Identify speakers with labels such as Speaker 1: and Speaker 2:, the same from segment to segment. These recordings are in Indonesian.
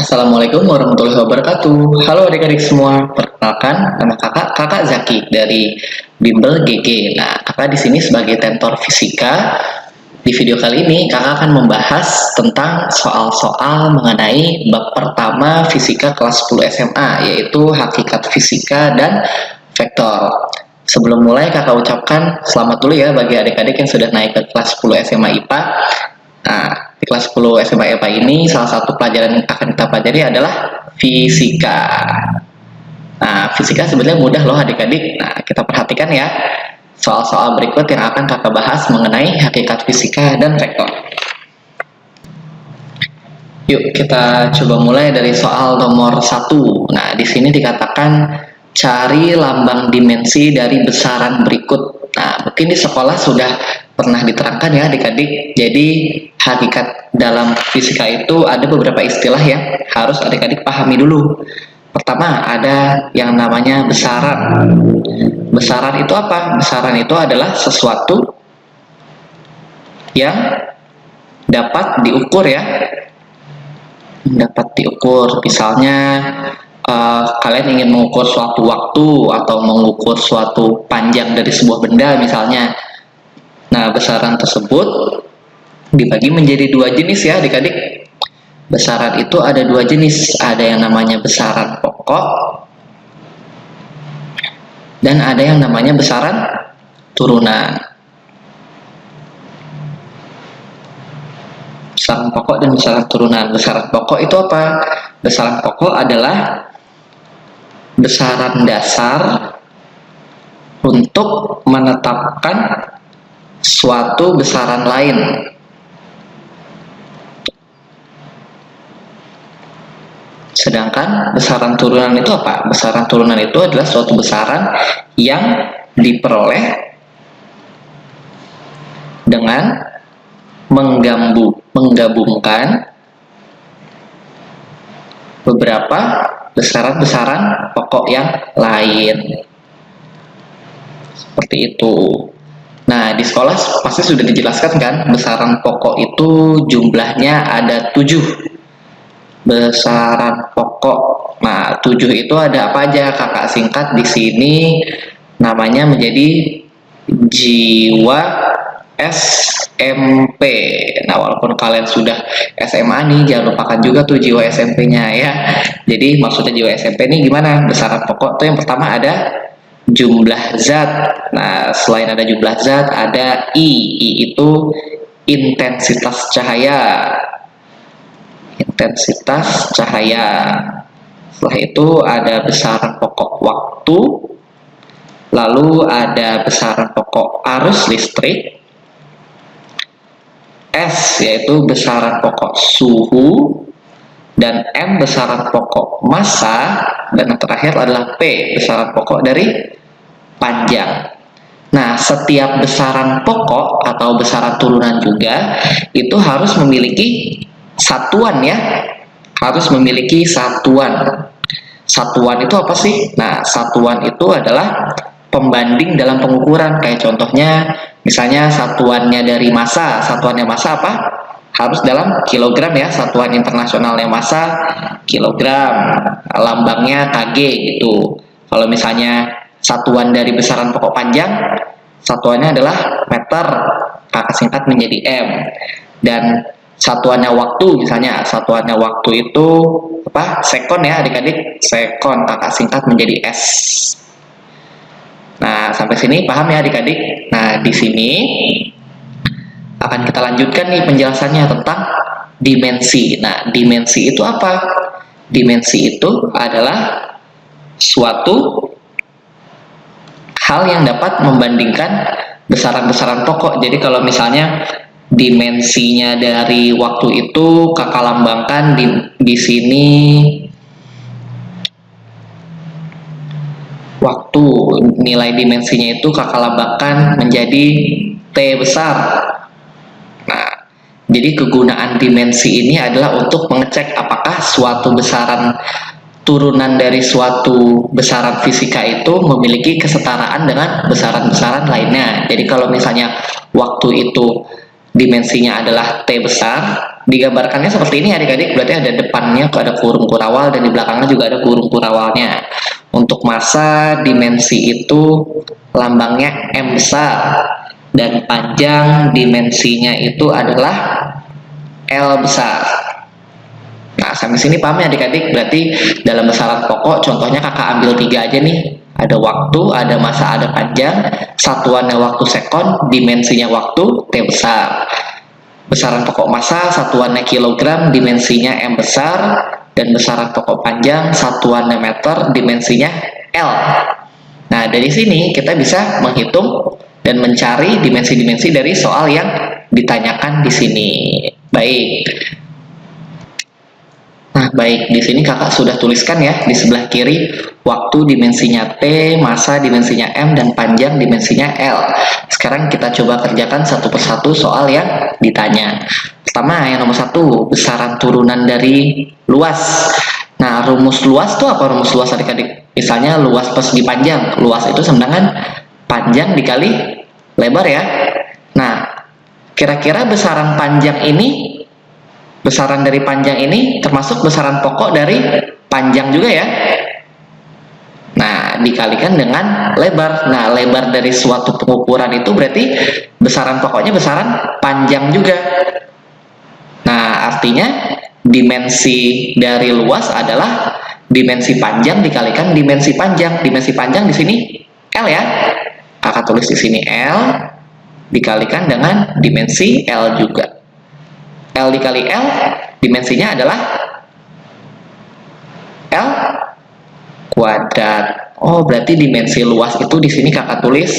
Speaker 1: Assalamualaikum warahmatullahi wabarakatuh. Halo adik-adik semua, perkenalkan nama kakak Zaki dari Bimbel GG. Nah, kakak di sini sebagai tentor fisika. Di video kali ini kakak akan membahas tentang soal-soal mengenai bab pertama fisika kelas 10 SMA, yaitu hakikat fisika dan vektor. Sebelum mulai kakak ucapkan selamat dulu ya bagi adik-adik yang sudah naik ke kelas 10 SMA IPA. Nah, di kelas 10 SMA IPA ini salah satu pelajaran yang akan kita pelajari adalah fisika. Nah, fisika sebenarnya mudah loh adik-adik. Nah, kita perhatikan ya soal-soal berikut yang akan kakak bahas mengenai hakikat fisika dan vektor. Yuk kita coba mulai dari soal nomor 1. Nah, di sini dikatakan cari lambang dimensi dari besaran berikut. Nah, mungkin di sekolah sudah pernah diterangkan ya adik-adik. Jadi hakikat dalam fisika itu ada beberapa istilah yang harus adik-adik pahami dulu. Pertama ada yang namanya besaran. Besaran itu apa? Besaran itu adalah sesuatu yang dapat diukur ya. Dapat diukur. Misalnya kalian ingin mengukur suatu waktu atau mengukur suatu panjang dari sebuah benda misalnya. Nah, besaran tersebut dibagi menjadi dua jenis ya adik-adik. Besaran itu ada dua jenis, ada yang namanya besaran pokok dan ada yang namanya besaran turunan. Besaran pokok dan besaran turunan. Besaran pokok itu apa? Besaran pokok adalah besaran dasar untuk menetapkan suatu besaran lain. Sedangkan besaran turunan itu apa? Besaran turunan itu adalah suatu besaran yang diperoleh dengan menggabungkan beberapa besaran-besaran pokok yang lain. Seperti itu. Nah, di sekolah pasti sudah dijelaskan kan, besaran pokok itu jumlahnya ada 7. Besaran pokok. Nah, 7 itu ada apa aja? Kakak singkat di sini namanya menjadi jiwa SMP. Nah, walaupun kalian sudah SMA nih, jangan lupakan juga tuh jiwa SMP-nya ya. Jadi maksudnya jiwa SMP nih gimana? Besaran pokok tuh yang pertama ada jumlah zat. Nah, selain ada jumlah zat, ada I. I itu intensitas cahaya. Intensitas cahaya. Setelah itu ada besaran pokok waktu, lalu ada besaran pokok arus listrik, S yaitu besaran pokok suhu, dan M besaran pokok massa, dan yang terakhir adalah P besaran pokok dari panjang. Nah, setiap besaran pokok atau besaran turunan juga itu harus memiliki satuan ya, harus memiliki satuan. Satuan itu apa sih? Nah, satuan itu adalah pembanding dalam pengukuran. Kayak contohnya, misalnya satuannya dari massa. Satuannya massa apa? Harus dalam kilogram ya. Satuan internasionalnya massa kilogram. Lambangnya kg gitu. Kalau misalnya satuan dari besaran pokok panjang, satuannya adalah meter. Kakak singkat menjadi M. Dan satuannya waktu, misalnya satuannya waktu itu apa? Sekon ya adik-adik, sekon, kakak singkat menjadi S. Nah, sampai sini paham ya adik-adik? Nah, di sini akan kita lanjutkan nih penjelasannya tentang dimensi. Nah, dimensi itu apa? Dimensi itu adalah suatu hal yang dapat membandingkan besaran-besaran pokok. Jadi kalau misalnya dimensinya dari waktu itu kakak lambangkan di sini waktu, nilai dimensinya itu kakak lambangkan menjadi T besar. Nah, jadi kegunaan dimensi ini adalah untuk mengecek apakah suatu besaran turunan dari suatu besaran fisika itu memiliki kesetaraan dengan besaran-besaran lainnya. Jadi kalau misalnya waktu itu dimensinya adalah T besar, digambarkannya seperti ini adik-adik, berarti ada depannya ada kurung kurawal dan di belakangnya juga ada kurung kurawalnya. Untuk massa dimensi itu lambangnya M besar dan panjang dimensinya itu adalah L besar. Nah, sampai sini paham ya adik-adik? Berarti dalam besaran pokok, contohnya kakak ambil 3 aja nih. Ada waktu, ada massa, ada panjang, satuannya waktu sekon, dimensinya waktu, T besar. Besaran pokok massa, satuannya kilogram, dimensinya M besar, dan besaran pokok panjang, satuannya meter, dimensinya L. Nah, dari sini kita bisa menghitung dan mencari dimensi-dimensi dari soal yang ditanyakan di sini. Baik. Nah, baik, di sini kakak sudah tuliskan ya, di sebelah kiri, waktu dimensinya T, massa dimensinya M, dan panjang dimensinya L. Sekarang kita coba kerjakan satu persatu soal yang ditanya. Pertama, yang nomor 1, besaran turunan dari luas. Nah, rumus luas itu apa rumus luas adik-adik? Misalnya luas persegi panjang. Luas itu sama dengan panjang dikali lebar ya. Nah, kira-kira besaran panjang ini, besaran dari panjang ini termasuk besaran pokok dari panjang juga ya. Nah, dikalikan dengan lebar. Nah, lebar dari suatu pengukuran itu berarti besaran pokoknya besaran panjang juga. Nah, artinya dimensi dari luas adalah dimensi panjang dikalikan dimensi panjang. Dimensi panjang di sini L ya. Kakak tulis di sini L dikalikan dengan dimensi L juga. L dikali L, dimensinya adalah L kuadrat. Oh, berarti dimensi luas itu di sini kakak tulis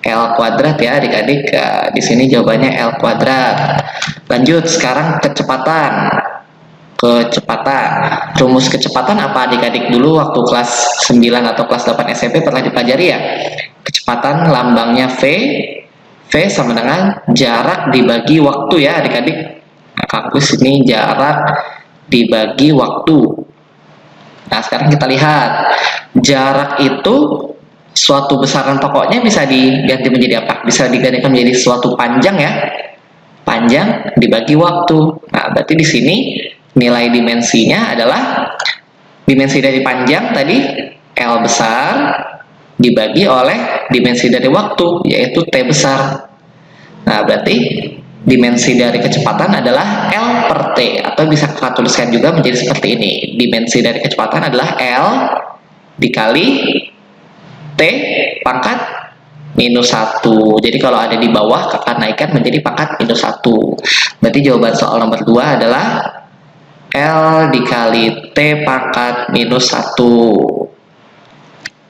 Speaker 1: L kuadrat ya adik-adik. Di sini jawabannya L kuadrat. Lanjut, sekarang kecepatan. Kecepatan. Rumus kecepatan apa adik-adik dulu waktu kelas 9 atau kelas 8 SMP pernah dipelajari ya? Kecepatan lambangnya V. V sama dengan jarak dibagi waktu ya adik-adik. Nah, kakus ini jarak dibagi waktu. Nah, sekarang kita lihat jarak itu suatu besaran pokoknya bisa diganti menjadi apa? Bisa digantikan menjadi suatu panjang ya. Panjang dibagi waktu. Nah, berarti di sini nilai dimensinya adalah dimensi dari panjang tadi L besar dibagi oleh dimensi dari waktu yaitu T besar. Nah, berarti dimensi dari kecepatan adalah L per T, atau bisa kita tuliskan juga menjadi seperti ini. Dimensi dari kecepatan adalah L dikali T pangkat minus 1. Jadi kalau ada di bawah, kakak naikkan menjadi pangkat minus 1. Berarti jawaban soal nomor 2 adalah L dikali T pangkat minus 1.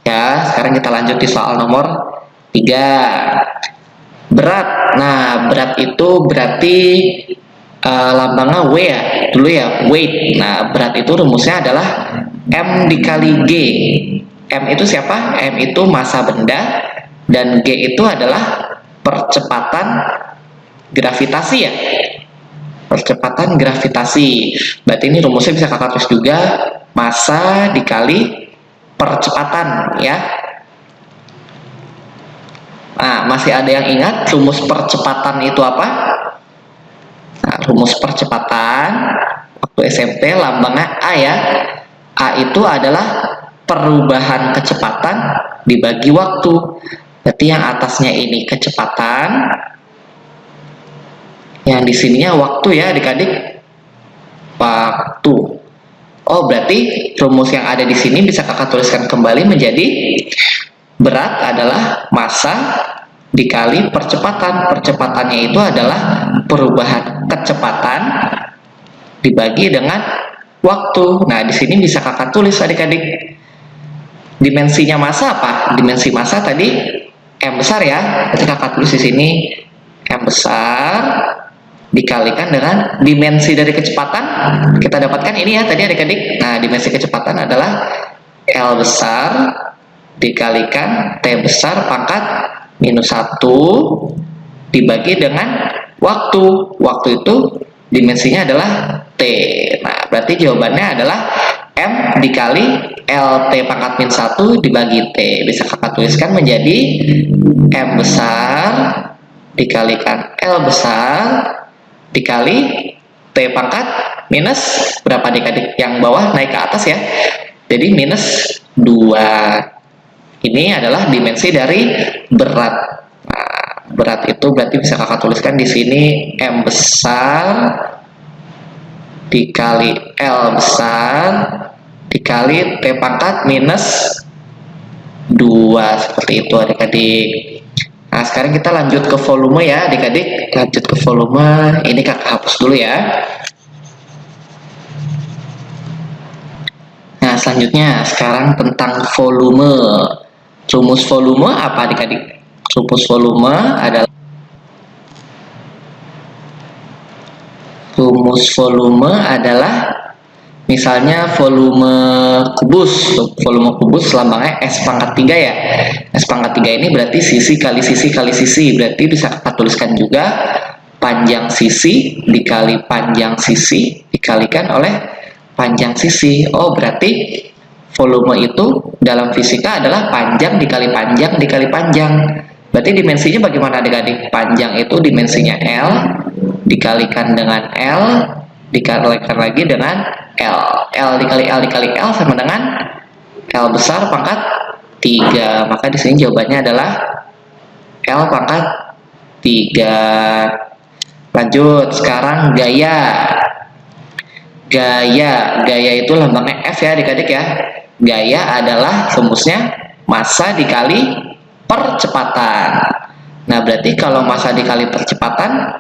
Speaker 1: Ya, sekarang kita lanjut di soal nomor 3. Berat. Nah, berat itu berarti lambangnya W ya, dulu ya, weight. Nah, berat itu rumusnya adalah M dikali G. M itu siapa? M itu massa benda dan G itu adalah percepatan gravitasi ya. Percepatan gravitasi. Berarti ini rumusnya bisa kakak tulis juga, massa dikali percepatan ya. Nah, masih ada yang ingat rumus percepatan itu apa? Nah, rumus percepatan waktu SMP lambangnya A ya. A itu adalah perubahan kecepatan dibagi waktu. Berarti yang atasnya ini kecepatan, yang di sininya waktu ya adik-adik. Waktu. Oh, berarti rumus yang ada di sini bisa kakak tuliskan kembali menjadi berat adalah massa dikali percepatan. Percepatannya itu adalah perubahan kecepatan dibagi dengan waktu. Nah, di sini bisa kakak tulis adik-adik. Dimensinya massa apa? Dimensi massa tadi M besar ya. Jadi kakak tulis di sini M besar dikalikan dengan dimensi dari kecepatan. Kita dapatkan ini ya tadi adik-adik. Nah, dimensi kecepatan adalah L besar dikalikan T besar pangkat minus 1 dibagi dengan waktu. Waktu itu dimensinya adalah T. Nah, berarti jawabannya adalah M dikali LT pangkat minus 1 dibagi T. Bisa kakak tuliskan menjadi M besar dikalikan L besar dikali T pangkat minus berapa adik-adik? Yang bawah naik ke atas ya. Jadi minus 2. Ini adalah dimensi dari berat. Nah, berat itu berarti bisa kakak tuliskan di sini M besar dikali L besar dikali T pangkat minus 2. Seperti itu adik-adik. Nah, sekarang kita lanjut ke volume ya adik-adik. Lanjut ke volume. Ini kakak hapus dulu ya. Nah, selanjutnya sekarang tentang volume. Rumus volume apa adik-adik? Rumus volume adalah misalnya volume kubus lambangnya S pangkat 3 ya. S pangkat 3 ini berarti sisi kali sisi kali sisi. Berarti bisa kita tuliskan juga panjang sisi dikali panjang sisi dikalikan oleh panjang sisi. Oh, berarti volume itu dalam fisika adalah panjang dikali panjang dikali panjang. Berarti dimensinya bagaimana adik-adik? Panjang itu dimensinya L dikalikan dengan L dikalikan lagi dengan L. L dikali L dikali L sama dengan L besar pangkat 3. Maka di sini jawabannya adalah L pangkat 3. Lanjut, sekarang gaya. Gaya itu lambangnya F ya adik-adik ya. Gaya adalah rumusnya massa dikali percepatan. Nah, berarti kalau massa dikali percepatan,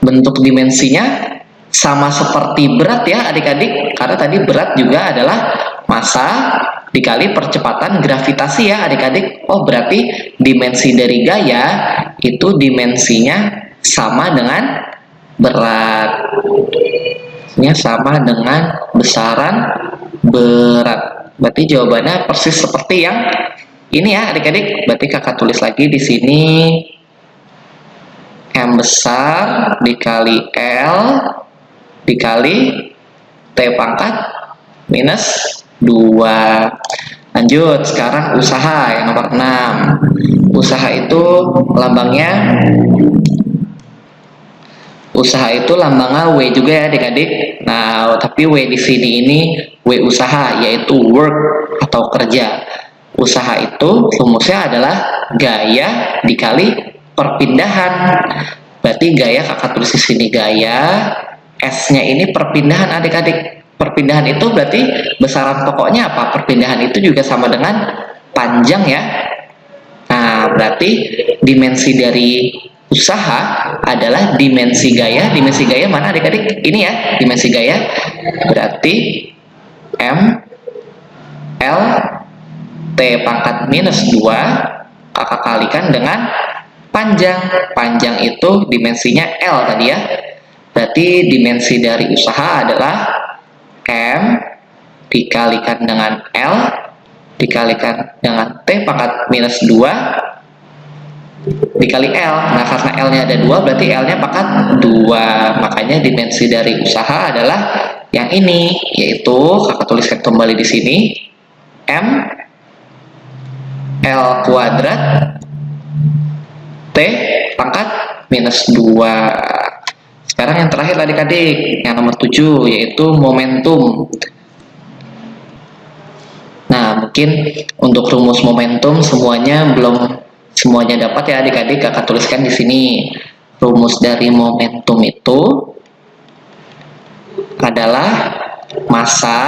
Speaker 1: bentuk dimensinya sama seperti berat ya adik-adik. Karena tadi berat juga adalah massa dikali percepatan gravitasi ya adik-adik. Oh, berarti dimensi dari gaya itu dimensinya sama dengan berat. Ini sama dengan besaran berat. Berarti jawabannya persis seperti yang ini ya adik-adik. Berarti kakak tulis lagi di sini M besar dikali L dikali T pangkat minus 2. Lanjut, sekarang usaha yang nomor 6. Usaha itu lambangnya lambangnya W juga ya adik-adik. Nah, tapi W di sini ini W usaha, yaitu work atau kerja. Usaha itu rumusnya adalah gaya dikali perpindahan. Berarti gaya kakak tulis di sini gaya, S-nya ini perpindahan adik-adik. Perpindahan itu berarti besaran pokoknya apa? Perpindahan itu juga sama dengan panjang ya. Nah, berarti dimensi dari usaha adalah dimensi gaya. Dimensi gaya mana adik-adik? Ini ya, dimensi gaya. Berarti M L T pangkat minus 2 kakak kalikan dengan panjang. Panjang itu dimensinya L tadi ya. Berarti dimensi dari usaha adalah M dikalikan dengan L dikalikan dengan T pangkat minus 2 dikali L. Nah, karena L-nya ada 2, berarti L-nya pangkat 2. Makanya dimensi dari usaha adalah yang ini, yaitu kakak tuliskan kembali di sini M L kuadrat T pangkat minus 2. Sekarang yang terakhir adik-adik, yang nomor 7, yaitu momentum. Nah, mungkin untuk rumus momentum belum semuanya dapat ya adik-adik. Kakak tuliskan di sini rumus dari momentum itu adalah massa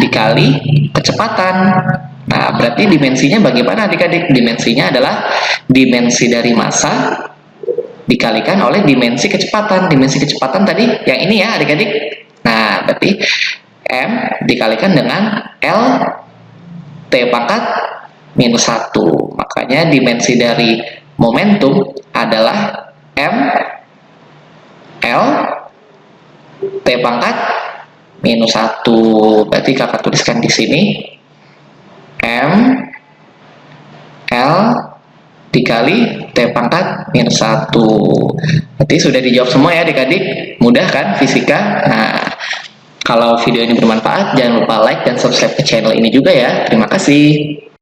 Speaker 1: dikali kecepatan. Nah, berarti dimensinya bagaimana adik-adik? Dimensinya adalah dimensi dari massa dikalikan oleh dimensi kecepatan. Dimensi kecepatan tadi yang ini ya adik-adik. Nah, berarti M dikalikan dengan L T pangkat minus 1. Makanya dimensi dari momentum adalah M L T pangkat minus 1. Berarti kakak tuliskan di sini M L dikali T pangkat minus 1. Berarti sudah dijawab semua ya adik-adik. Mudah kan fisika? Nah, kalau video ini bermanfaat, jangan lupa like dan subscribe ke channel ini juga ya. Terima kasih.